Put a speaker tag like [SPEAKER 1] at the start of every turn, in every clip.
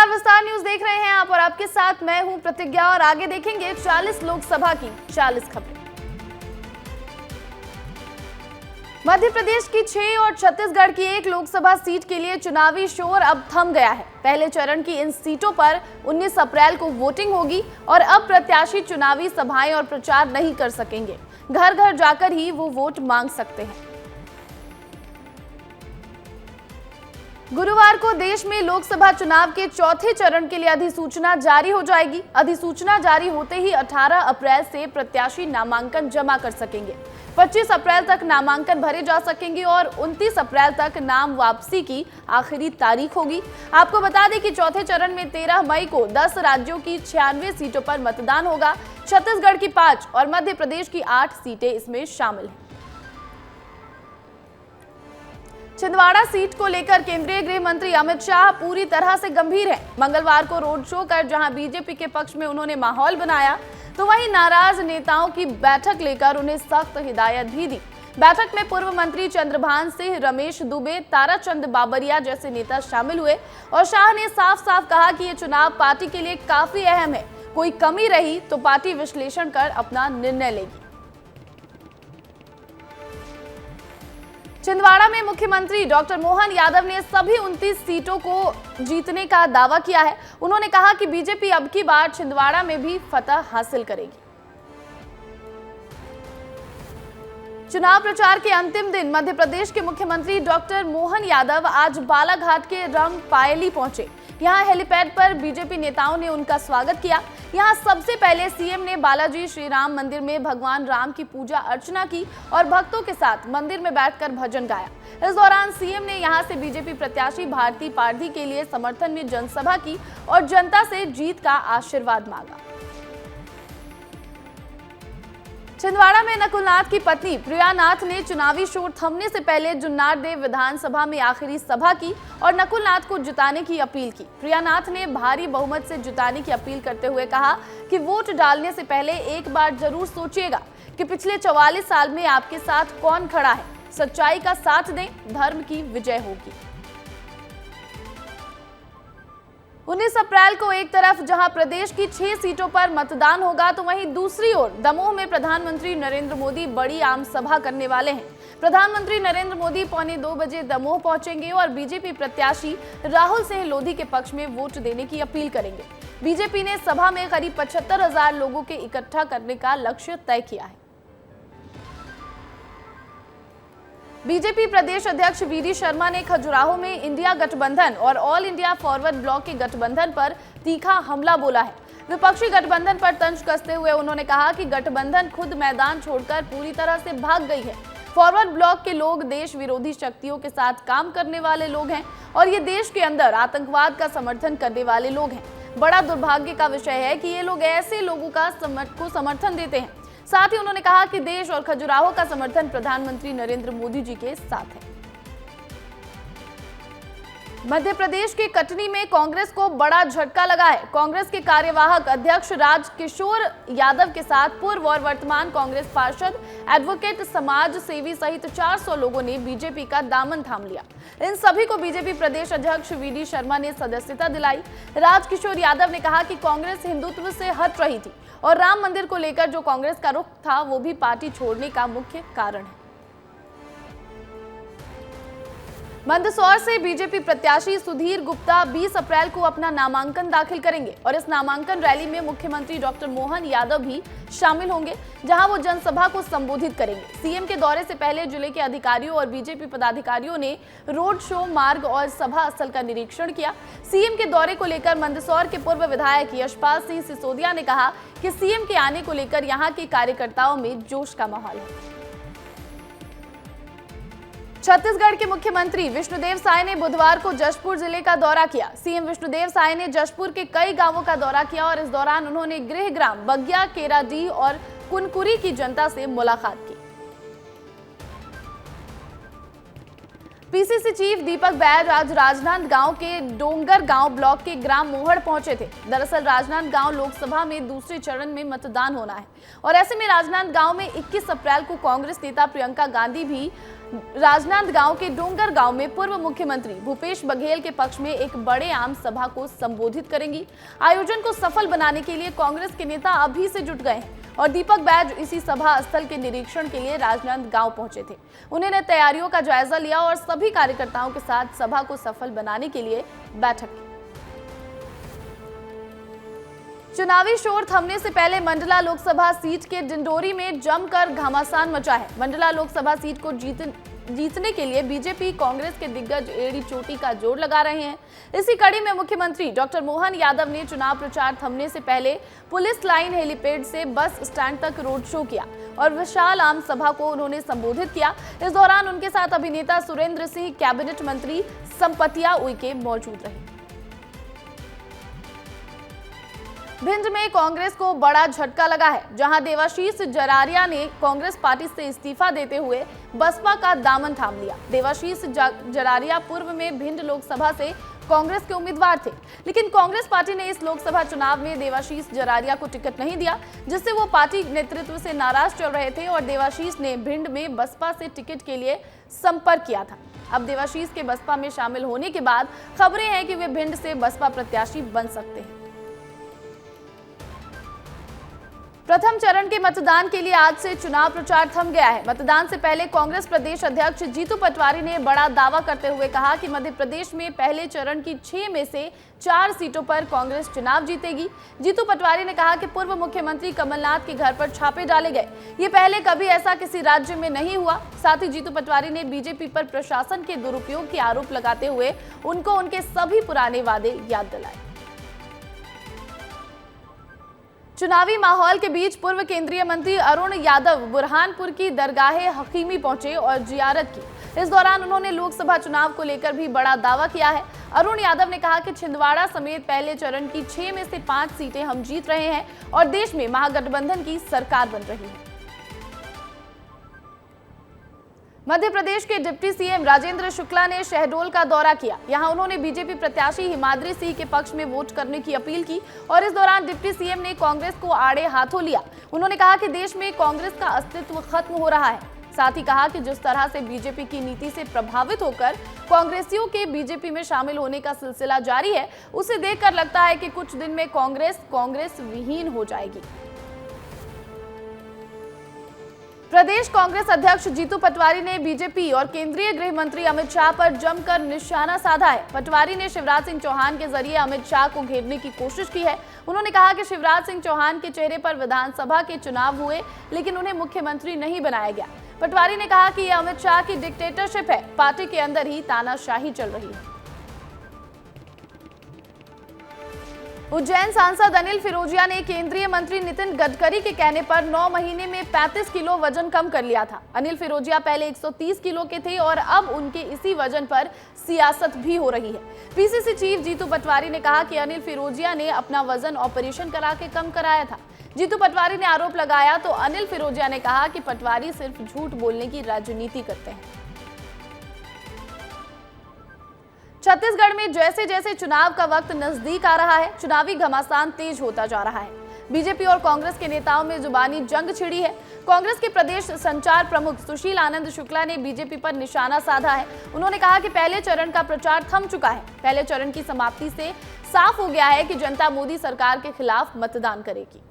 [SPEAKER 1] नमस्कार, विस्तार न्यूज देख रहे हैं आप और आपके साथ मैं हूं प्रतिज्ञा और आगे देखेंगे 40 लोकसभा की 40 खबरें। मध्य प्रदेश की 6 और छत्तीसगढ़ की 1 लोकसभा सीट के लिए चुनावी शोर अब थम गया है। पहले चरण की इन सीटों पर 19 अप्रैल को वोटिंग होगी और अब प्रत्याशी चुनावी सभाएं और प्रचार नहीं कर सकेंगे। घर घर जाकर ही वो वोट मांग सकते हैं। गुरुवार को देश में लोकसभा चुनाव के चौथे चरण के लिए अधिसूचना जारी हो जाएगी। अधिसूचना जारी होते ही 18 अप्रैल से प्रत्याशी नामांकन जमा कर सकेंगे। 25 अप्रैल तक नामांकन भरे जा सकेंगे और 29 अप्रैल तक नाम वापसी की आखिरी तारीख होगी। आपको बता दें कि चौथे चरण में 13 मई को 10 राज्यों की 96 सीटों पर मतदान होगा। छत्तीसगढ़ की 5 और मध्य प्रदेश की 8 सीटें इसमें शामिल हैं। छिंदवाड़ा सीट को लेकर केंद्रीय गृह मंत्री अमित शाह पूरी तरह से गंभीर हैं। मंगलवार को रोड शो कर जहां बीजेपी के पक्ष में उन्होंने माहौल बनाया, तो वहीं नाराज नेताओं की बैठक लेकर उन्हें सख्त हिदायत भी दी। बैठक में पूर्व मंत्री चंद्रभान सिंह, रमेश दुबे, ताराचंद बाबरिया जैसे नेता शामिल हुए और शाह ने साफ साफ कहा कि ये चुनाव पार्टी के लिए काफी अहम है। कोई कमी रही तो पार्टी विश्लेषण कर अपना निर्णय लेगी। छिंदवाड़ा में मुख्यमंत्री डॉक्टर मोहन यादव ने सभी 29 सीटों को जीतने का दावा किया है। उन्होंने कहा कि बीजेपी अब की बार छिंदवाड़ा में भी फतह हासिल करेगी। चुनाव प्रचार के अंतिम दिन मध्य प्रदेश के मुख्यमंत्री डॉक्टर मोहन यादव आज बालाघाट के रंगपायली पहुंचे। यहां हेलीपैड पर बीजेपी नेताओं ने उनका स्वागत किया। यहां सबसे पहले सीएम ने बालाजी श्री राम मंदिर में भगवान राम की पूजा अर्चना की और भक्तों के साथ मंदिर में बैठकर भजन गाया। इस दौरान सीएम ने यहां से बीजेपी प्रत्याशी भारती पारधी के लिए समर्थन में जनसभा की और जनता से जीत का आशीर्वाद मांगा। छिंदवाड़ा में नकुलनाथ की पत्नी प्रियानाथ ने चुनावी शोर थमने से पहले जुन्नारदेव विधानसभा में आखिरी सभा की और नकुलनाथ को जिताने की अपील की। प्रियानाथ ने भारी बहुमत से जिताने की अपील करते हुए कहा कि वोट डालने से पहले एक बार जरूर सोचिएगा कि पिछले 44 साल में आपके साथ कौन खड़ा है। सच्चाई का साथ दें, धर्म की विजय होगी। 19 अप्रैल को एक तरफ जहां प्रदेश की 6 सीटों पर मतदान होगा, तो वहीं दूसरी ओर दमोह में प्रधानमंत्री नरेंद्र मोदी बड़ी आम सभा करने वाले हैं। प्रधानमंत्री नरेंद्र मोदी 1:45 बजे दमोह पहुंचेंगे और बीजेपी प्रत्याशी राहुल सिंह लोधी के पक्ष में वोट देने की अपील करेंगे। बीजेपी ने सभा में करीब 75,000 लोगों के इकट्ठा करने का लक्ष्य तय किया है। बीजेपी प्रदेश अध्यक्ष वीडी शर्मा ने खजुराहो में इंडिया गठबंधन और ऑल इंडिया फॉरवर्ड ब्लॉक के गठबंधन पर तीखा हमला बोला है। विपक्षी गठबंधन पर तंज कसते हुए उन्होंने कहा कि गठबंधन खुद मैदान छोड़कर पूरी तरह से भाग गई है। फॉरवर्ड ब्लॉक के लोग देश विरोधी शक्तियों के साथ काम करने वाले लोग हैं और ये देश के अंदर आतंकवाद का समर्थन करने वाले लोग हैं। बड़ा दुर्भाग्य का विषय है कि ये लोग ऐसे लोगों का समर्थन देते हैं। साथ ही उन्होंने कहा कि देश और खजुराहो का समर्थन प्रधानमंत्री नरेंद्र मोदी जी के साथ है। मध्य प्रदेश के कटनी में कांग्रेस को बड़ा झटका लगा है। कांग्रेस के कार्यवाहक अध्यक्ष राजकिशोर यादव के साथ पूर्व और वर्तमान कांग्रेस पार्षद, एडवोकेट, समाज सेवी सहित 400 लोगों ने बीजेपी का दामन थाम लिया। इन सभी को बीजेपी प्रदेश अध्यक्ष वीडी शर्मा ने सदस्यता दिलाई। राजकिशोर यादव ने कहा कि कांग्रेस हिंदुत्व से हट रही थी और राम मंदिर को लेकर जो कांग्रेस का रुख था वो भी पार्टी छोड़ने का मुख्य कारण है। मंदसौर से बीजेपी प्रत्याशी सुधीर गुप्ता 20 अप्रैल को अपना नामांकन दाखिल करेंगे और इस नामांकन रैली में मुख्यमंत्री डॉक्टर मोहन यादव भी शामिल होंगे, जहां वो जनसभा को संबोधित करेंगे। सीएम के दौरे से पहले जिले के अधिकारियों और बीजेपी पदाधिकारियों ने रोड शो, मार्ग और सभा स्थल का निरीक्षण किया। सीएम के दौरे को लेकर मंदसौर के पूर्व विधायक यशपाल सिंह सिसोदिया ने कहा कि सीएम के आने को लेकर यहाँ के कार्यकर्ताओं में जोश का माहौल है। छत्तीसगढ़ के मुख्यमंत्री विष्णुदेव साय ने बुधवार को जशपुर जिले का दौरा किया। सीएम विष्णुदेव साय ने जशपुर के कई गांवों का दौरा किया और इस दौरान उन्होंने गृह ग्राम बगिया, केराडीह और कुनकुरी की जनता से मुलाकात की। पीसीसी चीफ दीपक बैज आज राजनांदगांव के डोंगरगांव ब्लॉक के ग्राम मोहड़ पहुंचे थे। दरअसल राजनांदगांव लोकसभा में दूसरे चरण में मतदान होना है और ऐसे में राजनांदगांव में 21 अप्रैल को कांग्रेस नेता प्रियंका गांधी भी राजनांदगांव के डोंगर गांव में पूर्व मुख्यमंत्री भूपेश बघेल के पक्ष में एक बड़े आम सभा को संबोधित करेंगी। आयोजन को सफल बनाने के लिए कांग्रेस के नेता अभी से जुट गए हैं और दीपक बैज इसी सभा स्थल के निरीक्षण के लिए राजनांदगांव पहुंचे थे। उन्होंने तैयारियों का जायजा लिया और सभी कार्यकर्ताओं के साथ सभा को सफल बनाने के लिए बैठक की। चुनावी शोर थमने से पहले मंडला लोकसभा सीट के डिंडोरी में जमकर घमासान मचा है। मंडला लोकसभा सीट को जीतने के लिए बीजेपी कांग्रेस के दिग्गज एड़ी चोटी का जोर लगा रहे हैं। इसी कड़ी में मुख्यमंत्री डॉक्टर मोहन यादव ने चुनाव प्रचार थमने से पहले पुलिस लाइन हेलीपैड से बस स्टैंड तक रोड शो किया और विशाल आम सभा को उन्होंने संबोधित किया। इस दौरान उनके साथ अभिनेता सुरेंद्र सिंह, कैबिनेट मंत्री संपतिया उइके मौजूद रहे। भिंड में कांग्रेस को बड़ा झटका लगा है, जहां देवाशीष जरारिया ने कांग्रेस पार्टी से इस्तीफा देते हुए बसपा का दामन थाम लिया। देवाशीष जरारिया पूर्व में भिंड लोकसभा से कांग्रेस के उम्मीदवार थे, लेकिन कांग्रेस पार्टी ने इस लोकसभा चुनाव में देवाशीष जरारिया को टिकट नहीं दिया, जिससे वो पार्टी नेतृत्व से नाराज चल रहे थे और देवाशीष ने भिंड में बसपा से टिकट के लिए संपर्क किया था। अब देवाशीष के बसपा में शामिल होने के बाद खबरें हैं कि वे भिंड से बसपा प्रत्याशी बन सकते हैं। प्रथम चरण के मतदान के लिए आज से चुनाव प्रचार थम गया है। मतदान से पहले कांग्रेस प्रदेश अध्यक्ष जीतू पटवारी ने बड़ा दावा करते हुए कहा कि मध्य प्रदेश में पहले चरण की 6 में से 4 सीटों पर कांग्रेस चुनाव जीतेगी। जीतू पटवारी ने कहा कि पूर्व मुख्यमंत्री कमलनाथ के घर पर छापे डाले गए, ये पहले कभी ऐसा किसी राज्य में नहीं हुआ। साथ ही जीतू पटवारी ने बीजेपी पर प्रशासन के दुरुपयोग के आरोप लगाते हुए उनको उनके सभी पुराने वादे याद दिलाए। चुनावी माहौल के बीच पूर्व केंद्रीय मंत्री अरुण यादव बुरहानपुर की दरगाह हकीमी पहुंचे और जियारत की। इस दौरान उन्होंने लोकसभा चुनाव को लेकर भी बड़ा दावा किया है। अरुण यादव ने कहा कि छिंदवाड़ा समेत पहले चरण की 6 में से 5 सीटें हम जीत रहे हैं और देश में महागठबंधन की सरकार बन रही है। मध्य प्रदेश के डिप्टी सीएम राजेंद्र शुक्ला ने शहडोल का दौरा किया। यहां उन्होंने बीजेपी प्रत्याशी हिमाद्री सिंह के पक्ष में वोट करने की अपील की और इस दौरान डिप्टी सीएम ने कांग्रेस को आड़े हाथों लिया। उन्होंने कहा कि देश में कांग्रेस का अस्तित्व खत्म हो रहा है। साथ ही कहा कि जिस तरह से बीजेपी की नीति से प्रभावित होकर कांग्रेसियों के बीजेपी में शामिल होने का सिलसिला जारी है, उसे देखकर लगता है कि कुछ दिन में कांग्रेस विहीन हो जाएगी। प्रदेश कांग्रेस अध्यक्ष जीतू पटवारी ने बीजेपी और केंद्रीय गृह मंत्री अमित शाह पर जमकर निशाना साधा है। पटवारी ने शिवराज सिंह चौहान के जरिए अमित शाह को घेरने की कोशिश की है। उन्होंने कहा कि शिवराज सिंह चौहान के चेहरे पर विधानसभा के चुनाव हुए, लेकिन उन्हें मुख्यमंत्री नहीं बनाया गया। पटवारी ने कहा कि यह अमित शाह की डिक्टेटरशिप है, पार्टी के अंदर ही तानाशाही चल रही है। उज्जैन सांसद अनिल फिरोजिया ने केंद्रीय मंत्री नितिन गडकरी के कहने पर 9 महीने में 35 किलो वजन कम कर लिया था। अनिल फिरोजिया पहले 130 किलो के थे और अब उनके इसी वजन पर सियासत भी हो रही है। पीसीसी चीफ जीतू पटवारी ने कहा कि अनिल फिरोजिया ने अपना वजन ऑपरेशन करा के कम कराया था। जीतू पटवारी ने आरोप लगाया तो अनिल फिरोजिया ने कहा कि पटवारी सिर्फ झूठ बोलने की राजनीति करते हैं। छत्तीसगढ़ में जैसे जैसे चुनाव का वक्त नजदीक आ रहा है, चुनावी घमासान तेज होता जा रहा है। बीजेपी और कांग्रेस के नेताओं में जुबानी जंग छिड़ी है। कांग्रेस के प्रदेश संचार प्रमुख सुशील आनंद शुक्ला ने बीजेपी पर निशाना साधा है। उन्होंने कहा कि पहले चरण का प्रचार थम चुका है। पहले चरण की समाप्ति से साफ हो गया है कि जनता मोदी सरकार के खिलाफ मतदान करेगी।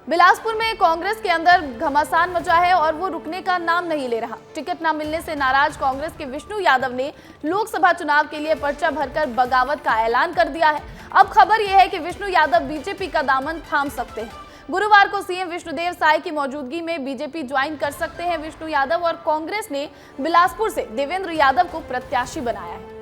[SPEAKER 1] बिलासपुर में कांग्रेस के अंदर घमासान मचा है और वो रुकने का नाम नहीं ले रहा। टिकट न मिलने से नाराज कांग्रेस के विष्णु यादव ने लोकसभा चुनाव के लिए पर्चा भरकर बगावत का ऐलान कर दिया है। अब खबर यह है कि विष्णु यादव बीजेपी का दामन थाम सकते हैं। गुरुवार को सीएम विष्णुदेव साय की मौजूदगी में बीजेपी ज्वाइन कर सकते हैं विष्णु यादव और कांग्रेस ने बिलासपुर से देवेंद्र यादव को प्रत्याशी बनाया है।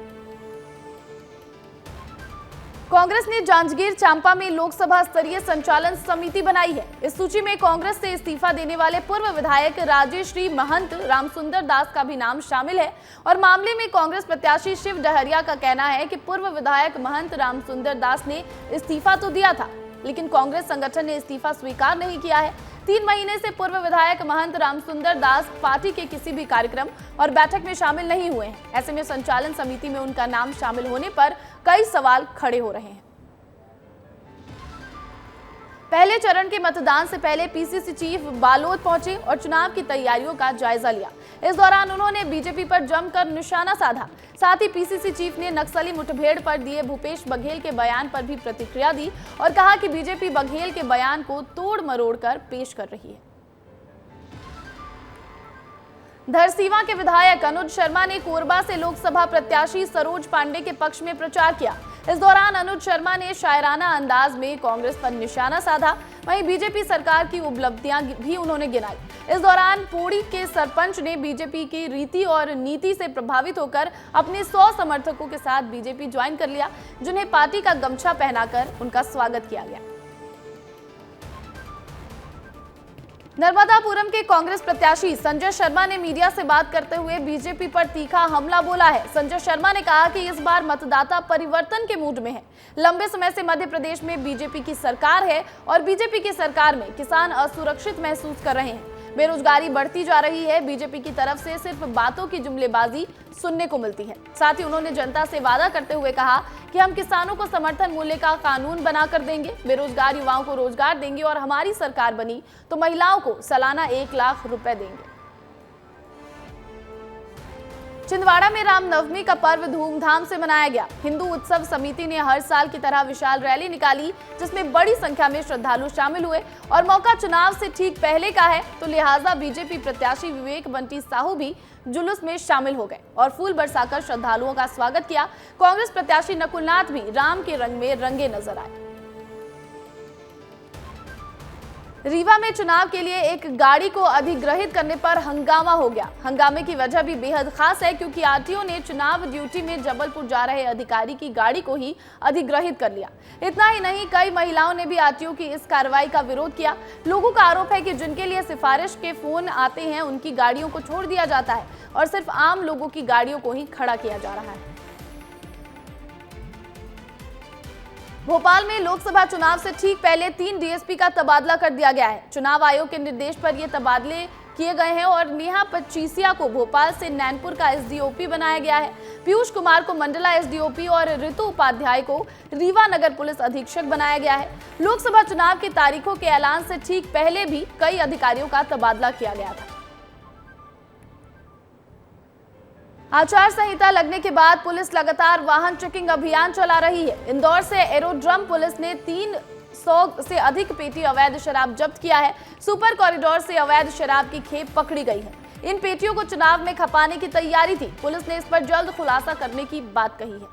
[SPEAKER 1] कांग्रेस ने जांजगीर चांपा में लोकसभा स्तरीय संचालन समिति बनाई है। इस सूची में कांग्रेस से इस्तीफा देने वाले पूर्व विधायक राजेश्री महंत रामसुंदर दास का भी नाम शामिल है और मामले में कांग्रेस प्रत्याशी शिव डहरिया का कहना है कि पूर्व विधायक महंत रामसुंदर दास ने इस्तीफा तो दिया था, लेकिन कांग्रेस संगठन ने इस्तीफा स्वीकार नहीं किया है। 3 महीने से पूर्व विधायक महंत रामसुंदर दास पार्टी के किसी भी कार्यक्रम और बैठक में शामिल नहीं हुए हैं। ऐसे में संचालन समिति में उनका नाम शामिल होने पर कई सवाल खड़े हो रहे हैं। पहले चरण के मतदान से पहले पीसीसी चीफ बालोद पहुंचे और चुनाव की तैयारियों का जायजा लिया। इस दौरान उन्होंने बीजेपी पर जमकर निशाना साधा। साथ ही पीसीसी चीफ ने नक्सली मुठभेड़ पर दिए भूपेश बघेल के बयान पर भी प्रतिक्रिया दी और कहा कि बीजेपी बघेल के बयान को तोड़ मरोड़ कर पेश कर रही है। धरसींवा के विधायक अनुज शर्मा ने कोरबा से लोकसभा प्रत्याशी सरोज पांडे के पक्ष में प्रचार किया। इस दौरान अनुज शर्मा ने शायराना अंदाज में कांग्रेस पर निशाना साधा। वहीं बीजेपी सरकार की उपलब्धियां भी उन्होंने गिनाई। इस दौरान पोड़ी के सरपंच ने बीजेपी की रीति और नीति से प्रभावित होकर अपने 100 समर्थकों के साथ बीजेपी ज्वाइन कर लिया, जिन्हें पार्टी का गमछा पहनाकर उनका स्वागत किया गया। नर्मदापुरम के कांग्रेस प्रत्याशी संजय शर्मा ने मीडिया से बात करते हुए बीजेपी पर तीखा हमला बोला है। संजय शर्मा ने कहा कि इस बार मतदाता परिवर्तन के मूड में है। लंबे समय से मध्य प्रदेश में बीजेपी की सरकार है और बीजेपी की सरकार में किसान असुरक्षित महसूस कर रहे हैं। बेरोजगारी बढ़ती जा रही है। बीजेपी की तरफ से सिर्फ बातों की जुमलेबाजी सुनने को मिलती है। साथ ही उन्होंने जनता से वादा करते हुए कहा कि हम किसानों को समर्थन मूल्य का कानून बनाकर देंगे, बेरोजगार युवाओं को रोजगार देंगे और हमारी सरकार बनी तो महिलाओं को सालाना 1 लाख रुपए देंगे। छिंदवाड़ा में रामनवमी का पर्व धूमधाम से मनाया गया। हिंदू उत्सव समिति ने हर साल की तरह विशाल रैली निकाली, जिसमें बड़ी संख्या में श्रद्धालु शामिल हुए और मौका चुनाव से ठीक पहले का है तो लिहाजा बीजेपी प्रत्याशी विवेक बंटी साहू भी जुलूस में शामिल हो गए और फूल बरसाकर श्रद्धालुओं का स्वागत किया। कांग्रेस प्रत्याशी नकुलनाथ भी राम के रंग में रंगे नजर आए। रीवा में चुनाव के लिए एक गाड़ी को अधिग्रहित करने पर हंगामा हो गया। हंगामे की वजह भी बेहद खास है क्योंकि आरटीओ ने चुनाव ड्यूटी में जबलपुर जा रहे अधिकारी की गाड़ी को ही अधिग्रहित कर लिया। इतना ही नहीं, कई महिलाओं ने भी आरटीओ की इस कार्रवाई का विरोध किया। लोगों का आरोप है कि जिनके लिए सिफारिश के फोन आते हैं उनकी गाड़ियों को छोड़ दिया जाता है और सिर्फ आम लोगों की गाड़ियों को ही खड़ा किया जा रहा है। भोपाल में लोकसभा चुनाव से ठीक पहले 3 डीएसपी का तबादला कर दिया गया है। चुनाव आयोग के निर्देश पर ये तबादले किए गए हैं और नेहा पचीसिया को भोपाल से नैनपुर का एसडीओपी बनाया गया है। पीयूष कुमार को मंडला एसडीओपी और ऋतु उपाध्याय को रीवा नगर पुलिस अधीक्षक बनाया गया है। लोकसभा चुनाव की तारीखों के ऐलान से ठीक पहले भी कई अधिकारियों का तबादला किया गया था। आचार संहिता लगने के बाद पुलिस लगातार वाहन चेकिंग अभियान चला रही है। इंदौर से एरोड्रम पुलिस ने 300 से अधिक पेटी अवैध शराब जब्त किया है। सुपर कॉरिडोर से अवैध शराब की खेप पकड़ी गई है। इन पेटियों को चुनाव में खपाने की तैयारी थी। पुलिस ने इस पर जल्द खुलासा करने की बात कही है।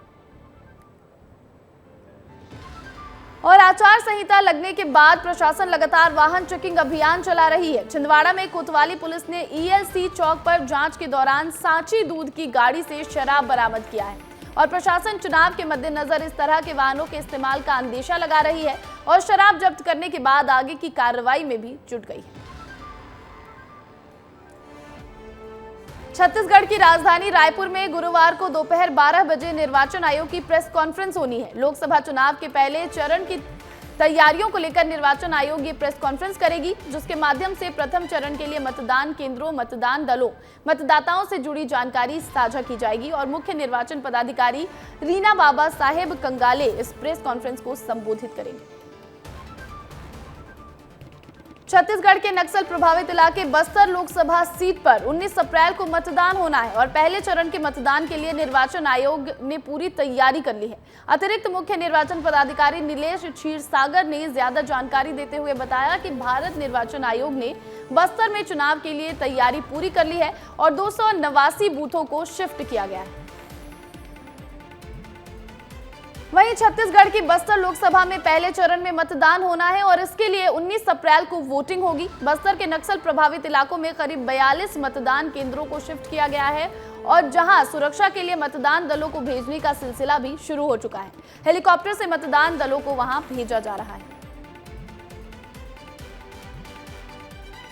[SPEAKER 1] और आचार संहिता लगने के बाद प्रशासन लगातार वाहन चेकिंग अभियान चला रही है। छिंदवाड़ा में कोतवाली पुलिस ने ईएलसी चौक पर जांच के दौरान सांची दूध की गाड़ी से शराब बरामद किया है और प्रशासन चुनाव के मद्देनजर इस तरह के वाहनों के इस्तेमाल का अंदेशा लगा रही है और शराब जब्त करने के बाद आगे की कार्रवाई में भी जुट गई है। छत्तीसगढ़ की राजधानी रायपुर में गुरुवार को दोपहर 12 बजे निर्वाचन आयोग की प्रेस कॉन्फ्रेंस होनी है। लोकसभा चुनाव के पहले चरण की तैयारियों को लेकर निर्वाचन आयोग ये प्रेस कॉन्फ्रेंस करेगी, जिसके माध्यम से प्रथम चरण के लिए मतदान केंद्रों, मतदान दलों, मतदाताओं से जुड़ी जानकारी साझा की जाएगी और मुख्य निर्वाचन पदाधिकारी रीना बाबा साहेब कंगाले इस प्रेस कॉन्फ्रेंस को संबोधित करेंगे। छत्तीसगढ़ के नक्सल प्रभावित इलाके बस्तर लोकसभा सीट पर 19 अप्रैल को मतदान होना है और पहले चरण के मतदान के लिए निर्वाचन आयोग ने पूरी तैयारी कर ली है। अतिरिक्त मुख्य निर्वाचन पदाधिकारी नीलेश क्षीरसागर ने ज्यादा जानकारी देते हुए बताया कि भारत निर्वाचन आयोग ने बस्तर में चुनाव के लिए तैयारी पूरी कर ली है और 289 बूथों को शिफ्ट किया गया है। वहीं छत्तीसगढ़ की बस्तर लोकसभा में पहले चरण में मतदान होना है और इसके लिए 19 अप्रैल को वोटिंग होगी। बस्तर के नक्सल प्रभावित इलाकों में करीब 42 मतदान केंद्रों को शिफ्ट किया गया है और जहां सुरक्षा के लिए मतदान दलों को भेजने का सिलसिला भी शुरू हो चुका है। हेलीकॉप्टर से मतदान दलों को वहां भेजा जा रहा है।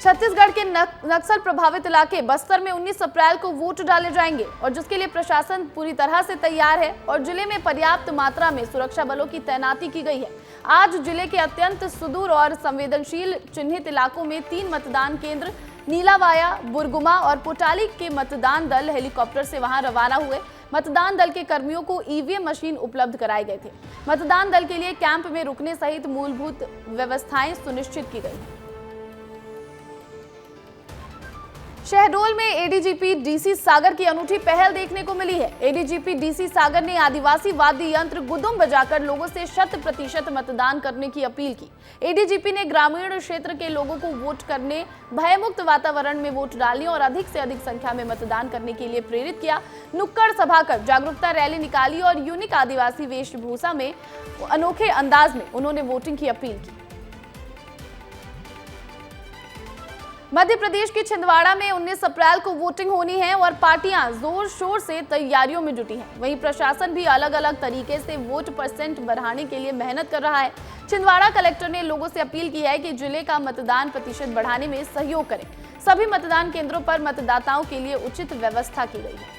[SPEAKER 1] छत्तीसगढ़ के नक्सल प्रभावित इलाके बस्तर में 19 अप्रैल को वोट डाले जाएंगे और जिसके लिए प्रशासन पूरी तरह से तैयार है और जिले में पर्याप्त मात्रा में सुरक्षा बलों की तैनाती की गई है। आज जिले के अत्यंत सुदूर और संवेदनशील चिन्हित इलाकों में 3 मतदान केंद्र नीलावाया, बुरगुमा और पोटाली के मतदान दल हेलीकॉप्टर से वहां रवाना हुए। मतदान दल के कर्मियों को ईवीएम मशीन उपलब्ध कराए गए थे। मतदान दल के लिए कैंप में रुकने सहित मूलभूत व्यवस्थाएं सुनिश्चित की गई। शहडोल में एडीजीपी डीसी सागर की अनूठी पहल देखने को मिली है। एडीजीपी डीसी सागर ने आदिवासी वाद्य यंत्र गुदुम बजाकर लोगों से 100% मतदान करने की अपील की। एडीजीपी ने ग्रामीण क्षेत्र के लोगों को वोट करने, भयमुक्त वातावरण में वोट डालने और अधिक से अधिक संख्या में मतदान करने के लिए प्रेरित किया। नुक्कड़ सभा कर जागरूकता रैली निकाली और यूनिक आदिवासी वेशभूषा में अनोखे अंदाज में उन्होंने वोटिंग की अपील की। मध्य प्रदेश की छिंदवाड़ा में 19 अप्रैल को वोटिंग होनी है और पार्टियां जोर शोर से तैयारियों में जुटी हैं। वहीं प्रशासन भी अलग अलग तरीके से वोट परसेंट बढ़ाने के लिए मेहनत कर रहा है। छिंदवाड़ा कलेक्टर ने लोगों से अपील की है कि जिले का मतदान प्रतिशत बढ़ाने में सहयोग करें। सभी मतदान केंद्रों पर मतदाताओं के लिए उचित व्यवस्था की गई है।